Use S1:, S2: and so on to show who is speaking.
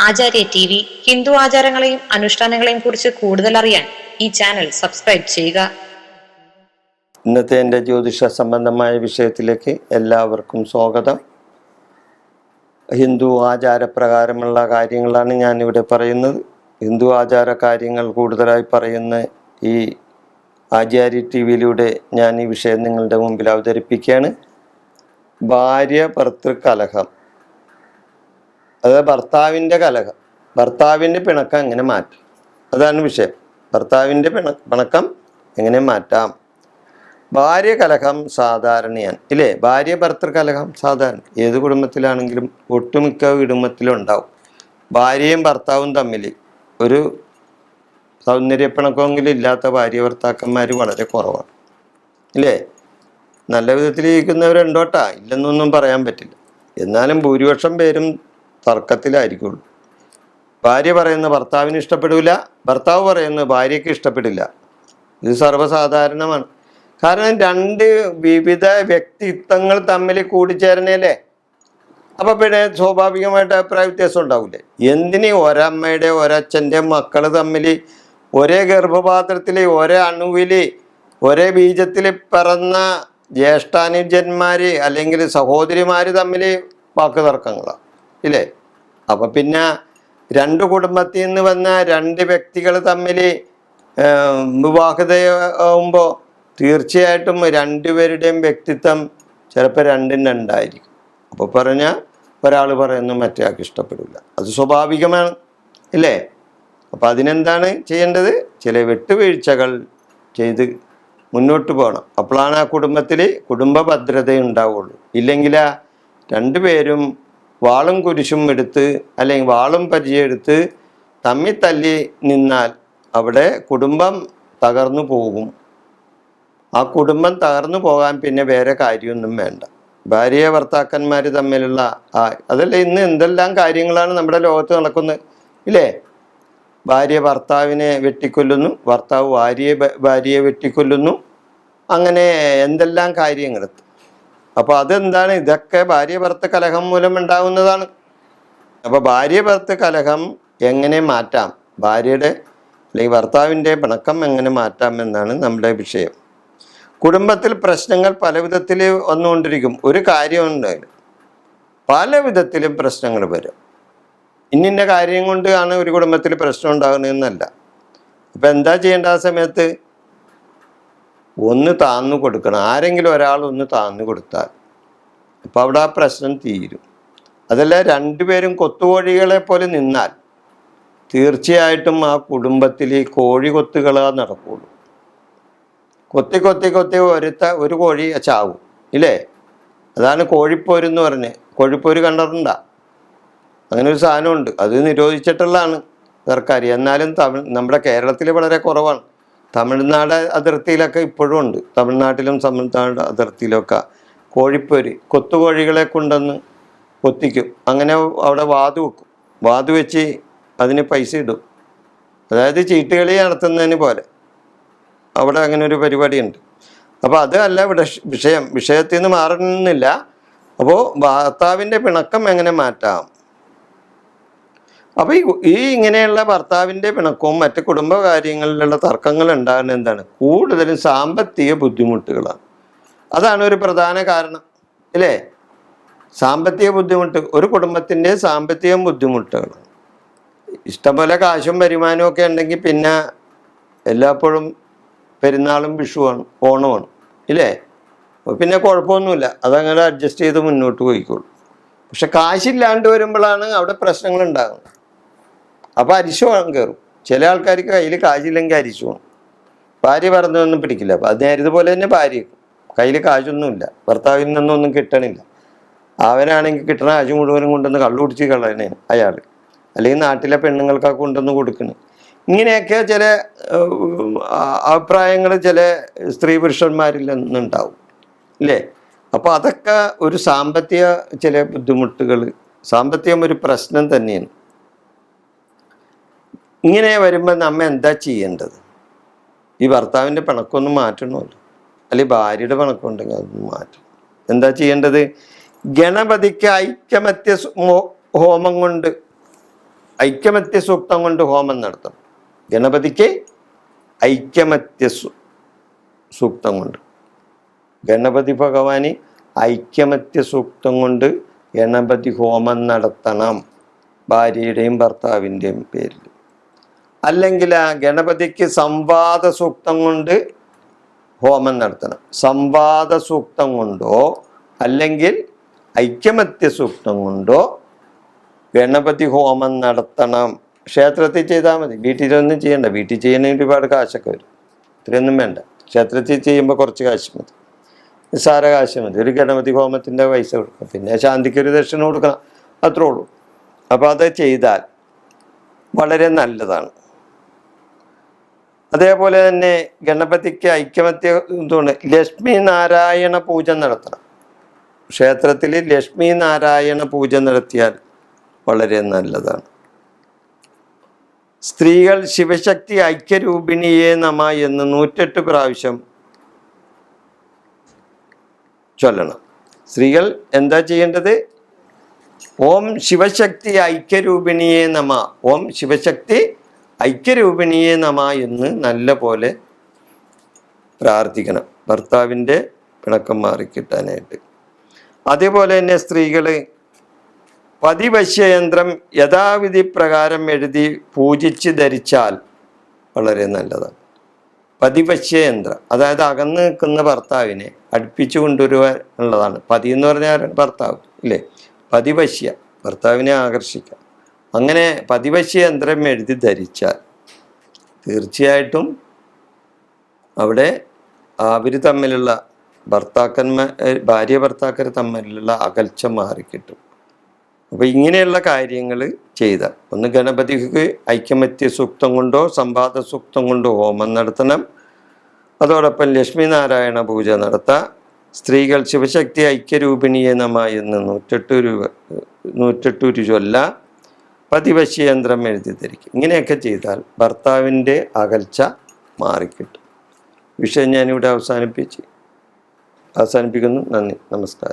S1: ആചാര്യ T V Hindu ആചാരങ്ങളെയും അനുഷ്ഠാനങ്ങളെയും കുറിച്ച് കൂടുതൽ അറിയാൻ ഈ ചാനൽ സബ്സ്ക്രൈബ് ചെയ്യുക.
S2: ഇന്നത്തെ എൻ്റെ ജ്യോതിഷ സംബന്ധമായ വിഷയത്തിലേക്ക് എല്ലാവർക്കും സ്വാഗതം. ഹിന്ദു ആചാരപ്രകാരമുള്ള കാര്യങ്ങളാണ് ഞാനിവിടെ പറയുന്നത്. ഹിന്ദു ആചാര കാര്യങ്ങൾ കൂടുതലായി പറയുന്ന ഈ ആചാര്യ ടി വിയിലൂടെ ഞാൻ ഈ വിഷയം നിങ്ങളുടെ മുമ്പിൽ അവതരിപ്പിക്കുകയാണ്. ഭാര്യ ഭർത്തൃ കലഹം, അതായത് ഭർത്താവിൻ്റെ കലഹം, ഭർത്താവിൻ്റെ പിണക്കം എങ്ങനെ മാറ്റാം, അതാണ് വിഷയം. ഭർത്താവിൻ്റെ പിണക്കം എങ്ങനെ മാറ്റാം. ഭാര്യ കലഹം സാധാരണയാണ് ഇല്ലേ? ഭാര്യ ഭർത്തൃ കലഹം സാധാരണ ഏത് കുടുംബത്തിലാണെങ്കിലും ഒട്ടുമിക്ക കുടുംബത്തിലും ഉണ്ടാവും. ഭാര്യയും ഭർത്താവും തമ്മിൽ ഒരു സൗന്ദര്യപ്പിണക്കമെങ്കിലും ഇല്ലാത്ത ഭാര്യ ഭർത്താക്കന്മാർ വളരെ കുറവാണ് ഇല്ലേ? നല്ല വിധത്തിൽ ഇരിക്കുന്നവരുണ്ടോട്ടാ, ഇല്ലെന്നൊന്നും പറയാൻ പറ്റില്ല. എന്നാലും ഭൂരിപക്ഷം പേരും തർക്കത്തിലായിരിക്കുള്ളൂ. ഭാര്യ പറയുന്ന ഭർത്താവിന് ഇഷ്ടപ്പെടില്ല, ഭർത്താവ് പറയുന്നത് ഭാര്യയ്ക്ക് ഇഷ്ടപ്പെടില്ല. ഇത് സർവ്വസാധാരണമാണ്. കാരണം രണ്ട് വിവിധ വ്യക്തിത്വങ്ങൾ തമ്മിൽ കൂടിച്ചേരണല്ലേ. അപ്പം പിന്നെ സ്വാഭാവികമായിട്ട് അഭിപ്രായ വ്യത്യാസം ഉണ്ടാവില്ലേ? എന്തിന് ഒരമ്മയുടെ ഒരച്ഛൻ്റെ മക്കൾ തമ്മിൽ ഒരേ ഗർഭപാത്രത്തിൽ ഒരേ അണുവിൽ ഒരേ ബീജത്തിൽ പിറന്ന ജ്യേഷ്ഠാനുജന്മാർ അല്ലെങ്കിൽ സഹോദരിമാർ തമ്മിൽ വാക്ക് തർക്കങ്ങളാണ് ഇല്ലേ? അപ്പം പിന്നെ രണ്ട് കുടുംബത്തിൽ നിന്ന് വന്ന രണ്ട് വ്യക്തികൾ തമ്മിൽ വിവാഹിതയാകുമ്പോൾ തീർച്ചയായിട്ടും രണ്ടുപേരുടെയും വ്യക്തിത്വം ചിലപ്പോൾ രണ്ടും രണ്ടായിരിക്കും. അപ്പോൾ പറഞ്ഞാൽ ഒരാൾ പറയുന്നു മറ്റേ ആൾക്ക് ഇഷ്ടപ്പെടില്ല, അത് സ്വാഭാവികമാണ് ഇല്ലേ? അപ്പം അതിനെന്താണ് ചെയ്യേണ്ടത്? ചില വിട്ടുവീഴ്ചകൾ ചെയ്ത് മുന്നോട്ട് പോകണം. അപ്പോഴാണ് ആ കുടുംബത്തിൽ കുടുംബ ഭദ്രത ഉണ്ടാവുള്ളൂ. ഇല്ലെങ്കിൽ രണ്ടുപേരും വാളും കുരിശും എടുത്ത് അല്ലെങ്കിൽ വാളും പരിചയെടുത്ത് തമ്മിൽ തല്ലി നിന്നാൽ അവിടെ കുടുംബം തകർന്നു പോകും. ആ കുടുംബം തകർന്നു പോകാൻ പിന്നെ വേറെ കാര്യമൊന്നും വേണ്ട. ഭാര്യ ഭർത്താക്കന്മാർ തമ്മിലുള്ള അതല്ല ഇന്ന് എന്തെല്ലാം കാര്യങ്ങളാണ് നമ്മുടെ ലോകത്ത് നടക്കുന്നത് ഇല്ലേ? ഭാര്യ ഭർത്താവിനെ വെട്ടിക്കൊല്ലുന്നു, ഭർത്താവ് ഭാര്യയെ വെട്ടിക്കൊല്ലുന്നു, അങ്ങനെ എന്തെല്ലാം കാര്യങ്ങൾ. അപ്പോൾ അതെന്താണ്? ഇതൊക്കെ ഭാര്യ ഭർത്തൃ കലഹം മൂലം ഉണ്ടാകുന്നതാണ്. അപ്പോൾ ഭാര്യ ഭർത്തൃ കലഹം എങ്ങനെ മാറ്റാം, ഭാര്യയുടെ അല്ലെങ്കിൽ ഭർത്താവിൻ്റെ പിണക്കം എങ്ങനെ മാറ്റാം എന്നാണ് നമ്മുടെ വിഷയം. കുടുംബത്തിൽ പ്രശ്നങ്ങൾ പല വിധത്തിൽ വന്നുകൊണ്ടിരിക്കും. ഒരു കാര്യമുണ്ട്, പല വിധത്തിലും പ്രശ്നങ്ങൾ വരും. ഇന്നിൻ്റെ കാര്യം കൊണ്ട് ആണ് ഒരു കുടുംബത്തിൽ പ്രശ്നം ഉണ്ടാകുന്നതെന്നല്ല. അപ്പം എന്താ ചെയ്യേണ്ട? ആ സമയത്ത് ഒന്ന് താന്നു കൊടുക്കണം. ആരെങ്കിലും ഒരാൾ ഒന്ന് താന്നു കൊടുത്താൽ അപ്പോൾ അവിടെ ആ പ്രശ്നം തീരും. അതല്ല രണ്ടുപേരും കൊത്തുകോഴികളെ പോലെ നിന്നാൽ തീർച്ചയായിട്ടും ആ കുടുംബത്തിൽ കോഴി കൊത്തുകളാ നടക്കുള്ളൂ. കൊത്തി കൊത്തി കൊത്തി ഒരു കോഴി ചാവും ഇല്ലേ? അതാണ് കോഴിപ്പോരെന്ന് പറഞ്ഞ്. കോഴിപ്പോര് കണ്ടിട്ടുണ്ടോ? അങ്ങനെ ഒരു സാധനമുണ്ട്, അത് നിരോധിച്ചിട്ടുള്ളതാണ് സർക്കാർ. എന്നാലും നമ്മുടെ കേരളത്തിൽ വളരെ കുറവാണ്. തമിഴ്നാട് അതിർത്തിയിലൊക്കെ ഇപ്പോഴും ഉണ്ട്. തമിഴ്നാട്ടിലും തമിഴ്നാട് അതിർത്തിയിലൊക്കെ കോഴിപ്പോര് കൊത്തുകോഴികളെ കൊണ്ടുവന്ന് കൊത്തിക്കും. അങ്ങനെ അവിടെ വാതു വെക്കും. വാതു വെച്ച് അതിന് പൈസ ഇടും. അതായത് ചീട്ടുകളി നടത്തുന്നതിന് പോലെ അവിടെ അങ്ങനെ ഒരു പരിപാടിയുണ്ട്. അപ്പോൾ അത് അല്ല ഇവിടെ വിഷയത്തിൽ നിന്ന് മാറുന്നില്ല. അപ്പോൾ ഭർത്താവിൻ്റെ പിണക്കം എങ്ങനെ മാറ്റാം? അപ്പോൾ ഈ ഇങ്ങനെയുള്ള ഭർത്താവിൻ്റെ പിണക്കവും മറ്റ് കുടുംബകാര്യങ്ങളിലുള്ള തർക്കങ്ങൾ ഉണ്ടാകുന്നത് എന്താണ്? കൂടുതലും സാമ്പത്തിക ബുദ്ധിമുട്ടുകളാണ്. അതാണ് ഒരു പ്രധാന കാരണം ഇല്ലേ? സാമ്പത്തിക ബുദ്ധിമുട്ട്, ഒരു കുടുംബത്തിൻ്റെ സാമ്പത്തിക ബുദ്ധിമുട്ടുകളാണ്. ഇഷ്ടംപോലെ കാശും വരുമാനവും ഒക്കെ ഉണ്ടെങ്കിൽ പിന്നെ എല്ലായ്പ്പോഴും പെരുന്നാളും വിഷുവാണ് ഓണമാണ് ഇല്ലേ? പിന്നെ കുഴപ്പമൊന്നുമില്ല, അതങ്ങനെ അഡ്ജസ്റ്റ് ചെയ്ത് മുന്നോട്ട് പോയിക്കോളൂ. പക്ഷെ കാശില്ലാണ്ട് വരുമ്പോഴാണ് അവിടെ പ്രശ്നങ്ങൾ ഉണ്ടാകുന്നത്. അപ്പോൾ അരിശം കയറും. ചില ആൾക്കാർക്ക് കയ്യിൽ കാശില്ലെങ്കിൽ അരിശു വേണം. ഭാര്യ പറഞ്ഞതൊന്നും പിടിക്കില്ല. അപ്പോൾ അത് നേരതുപോലെ തന്നെ ഭാര്യ കയ്യിൽ കാശൊന്നുമില്ല, ഭർത്താവിൽ നിന്നൊന്നും കിട്ടണില്ല. അവനാണെങ്കിൽ കിട്ടണ കാശ് മുഴുവനും കൊണ്ടുവന്ന് കള്ളു കുടിച്ച് കളയണേ അയാൾ, അല്ലെങ്കിൽ നാട്ടിലെ പെണ്ണുങ്ങൾക്കൊക്കെ കൊണ്ടുവന്ന് കൊടുക്കണേ. ഇങ്ങനെയൊക്കെ ചില അഭിപ്രായങ്ങൾ ചില സ്ത്രീ പുരുഷന്മാരിൽ നിന്നുണ്ടാവും ഇല്ലേ? അപ്പോൾ അതൊക്കെ ഒരു സാമ്പത്തിക ചില ബുദ്ധിമുട്ടുകൾ, സാമ്പത്തികം ഒരു പ്രശ്നം തന്നെയാണ്. ഇങ്ങനെ വരുമ്പോൾ നമ്മൾ എന്താ ചെയ്യേണ്ടത്? ഈ ഭർത്താവിൻ്റെ പിണക്കമൊന്നും മാറ്റണമല്ലോ, അല്ലെങ്കിൽ ഭാര്യയുടെ പിണക്കം ഉണ്ടെങ്കിൽ അതൊന്നും മാറ്റണം. എന്താ ചെയ്യേണ്ടത്? ഗണപതിക്ക് ഐക്യമത്യ ഹോമം കൊണ്ട് ഐക്യമത്യ സൂക്തം കൊണ്ട് ഹോമം നടത്തണം. ഗണപതിക്ക് ഐക്യമത്യ സൂക്തം കൊണ്ട്, ഗണപതി ഭഗവാന് ഐക്യമത്യ സൂക്തം കൊണ്ട് ഗണപതി ഹോമം നടത്തണം, ഭാര്യയുടെയും ഭർത്താവിൻ്റെയും പേരിൽ. അല്ലെങ്കിൽ ആ ഗണപതിക്ക് സംവാദ സൂക്തം കൊണ്ട് ഹോമം നടത്തണം. സംവാദ സൂക്തം കൊണ്ടോ അല്ലെങ്കിൽ ഐക്യമത്യ സൂക്തം കൊണ്ടോ ഗണപതി ഹോമം നടത്തണം. ക്ഷേത്രത്തിൽ ചെയ്താൽ മതി, വീട്ടിലൊന്നും ചെയ്യണ്ട. വീട്ടിൽ ചെയ്യണമെങ്കിൽ ഒരുപാട് കാശൊക്കെ വരും, ഇത്രയൊന്നും വേണ്ട. ക്ഷേത്രത്തിൽ ചെയ്യുമ്പോൾ കുറച്ച് കാശ് മതി, നിസ്സാര കാശ് മതി. ഒരു ഗണപതി ഹോമത്തിൻ്റെ പൈസ കൊടുക്കണം, പിന്നെ ശാന്തിക്ക് ഒരു ദക്ഷിണ കൊടുക്കണം, അത്രേ ഉള്ളൂ. അപ്പോൾ അത് ചെയ്താൽ വളരെ നല്ലതാണ്. അതേപോലെ തന്നെ ഗണപതിക്ക് ഐക്യമത്യ എന്തുകൊണ്ട് ലക്ഷ്മി നാരായണ പൂജ നടത്തണം. ക്ഷേത്രത്തിൽ ലക്ഷ്മി നാരായണ പൂജ നടത്തിയാൽ വളരെ നല്ലതാണ്. സ്ത്രീകൾ ശിവശക്തി ഐക്യരൂപിണിയെ നമ എന്ന് 108 പ്രാവശ്യം ചൊല്ലണം. സ്ത്രീകൾ എന്താ ചെയ്യേണ്ടത്? ഓം ശിവശക്തി ഐക്യരൂപിണിയെ നമ, ഓം ശിവശക്തി ഐക്യരൂപിണിയെ നമ എന്ന് നല്ല പോലെ പ്രാർത്ഥിക്കണം, ഭർത്താവിൻ്റെ പിണക്കം മാറിക്കിട്ടാനായിട്ട്. അതേപോലെ തന്നെ സ്ത്രീകൾ പതിവശ്യയന്ത്രം യഥാവിധി പ്രകാരം എഴുതി പൂജിച്ച് ധരിച്ചാൽ വളരെ നല്ലതാണ്. പതിവശ്യയന്ത്രം അതായത് അകന്ന് നിൽക്കുന്ന ഭർത്താവിനെ അടുപ്പിച്ചു കൊണ്ടുവരുക എന്നുള്ളതാണ്. പതി എന്ന് പറഞ്ഞാൽ ഭർത്താവ് ഇല്ലേ? പതിവശ്യ, ഭർത്താവിനെ ആകർഷിക്കാം. അങ്ങനെ പതിവശ്യയന്ത്രം എഴുതി ധരിച്ചാൽ തീർച്ചയായിട്ടും അവിടെ അവർ തമ്മിലുള്ള ഭാര്യ ഭർത്താക്കർ തമ്മിലുള്ള അകൽച്ച മാറിക്കിട്ടും. അപ്പോൾ ഇങ്ങനെയുള്ള കാര്യങ്ങൾ ചെയ്താൽ ഒന്ന് ഗണപതിക്ക് ഐക്യമത്യ സൂക്തം കൊണ്ടോ സംവാദ സൂക്തം കൊണ്ടോ ഹോമം നടത്തണം. അതോടൊപ്പം ലക്ഷ്മി നാരായണ പൂജ നടത്താം. സ്ത്രീകൾ ശിവശക്തി ഐക്യരൂപിണിയെ നമ എന്ന് 108 ചൊല്ല. പതിവശ്യയന്ത്രം എഴുതി ധരിക്കും. ഇങ്ങനെയൊക്കെ ചെയ്താൽ ഭർത്താവിൻ്റെ അകൽച്ച മാറിക്കിട്ടും. വിഷയം ഞാനിവിടെ അവസാനിപ്പിക്കുന്നു. നന്ദി, നമസ്കാരം.